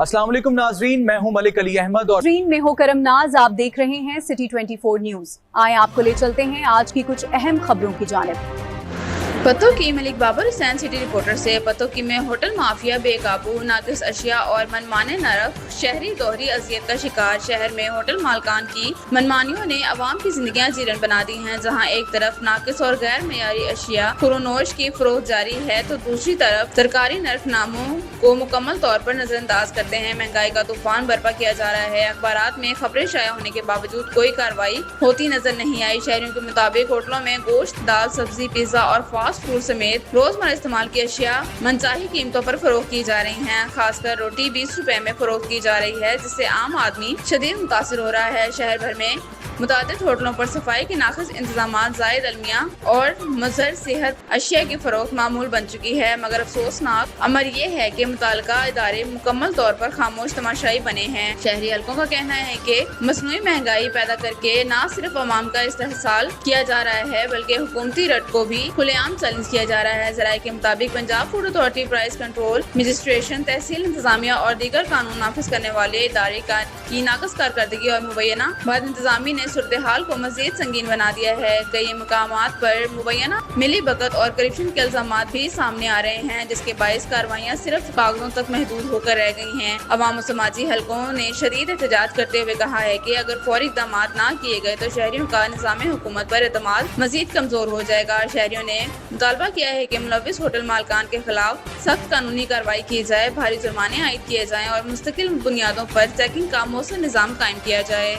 अस्सलाम वालेकुम नाजरीन, मैं हूं मलिक अली अहमद और मैं हूं करम नाज। आप देख रहे हैं सिटी 24 न्यूज। आए आपको ले चलते हैं आज की कुछ अहम खबरों की जानिब। पतों की मलिक बाबर हुसैन सिटी रिपोर्टर से पतों की में होटल माफिया बेकाबू, नाकिस अशिया और मनमाने नरक, शहरी दोहरी अजियत का शिकार। शहर में होटल मालकान की मनमानियों ने अवाम की जिंदगियां जीरन बना दी हैं। जहां एक तरफ नाकिस और गैर मेयारी अशिया खुरोनोश की फरोख्त जारी है तो दूसरी तरफ सरकारी नरफनामों को मुकम्मल तौर पर नजरअंदाज करते हैं। महंगाई का तूफान बर्पा किया जा रहा है। अखबारात में खबरें शाया होने के बावजूद कोई कार्रवाई होती नजर नहीं आई। शहरियों के मुताबिक होटलों में गोश्त, दाल, सब्जी, पिज्जा और फास्ट फूड समेत रोजमर्रा इस्तेमाल की अशिया मनचाही कीमतों पर फरोख्त की जा रही हैं। खासकर रोटी 20 रुपए में फरोख्त की जा रही है, जिससे आम आदमी शदीद मुतासिर हो रहा है। शहर भर में मुतादिद होटलों पर सफाई के नाक़िस इंतजामात, ज़ायद अलमिया और मुज़र सेहत अशिया की फरोख्त मामूल बन चुकी है। मगर अफसोसनाक अमर ये है कि मुताल्लिका इदारे मुकम्मल तौर पर खामोश तमाशाई बने हैं। शहरी हल्कों का कहना है कि मसनूई महंगाई पैदा करके न सिर्फ अवाम का इस्तेहसाल किया जा रहा है बल्कि हुकूमती रट को भी खुलेआम चैलेंज किया जा रहा है। ज़राए के मुताबिक Punjab food authority, price control administration, tehsil इंतजामिया और दीगर कानून नाफिज करने वाले इदारे की नाक़िस कारकर्दगी और मुबैना बद इंतजामी ने सूरत हाल को मजीद संगीन बना दिया है। कई मकामात पर मुबैना मिली भगत और करप्शन के इल्जामात भी सामने आ रहे हैं, जिसके बायस कार्रवाइयाँ सिर्फ कागजों तक महदूद होकर रह गई हैं। अवाम और समाजी हलकों ने शदीद एहतजाज करते हुए कहा है कि अगर फौरी इक़दाम न किए गए तो शहरियों का निज़ाम हुकूमत पर एतमाद मजीद कमजोर हो जाएगा। शहरियों ने मुतालबा किया है कि मुलव्विस होटल मालकान के खिलाफ सख्त कानूनी कार्रवाई की जाए, भारी जुर्माने आयद किए जाएं और मुस्तकिल बुनियादों पर चेकिंग का मौसम निज़ाम कायम किया जाए।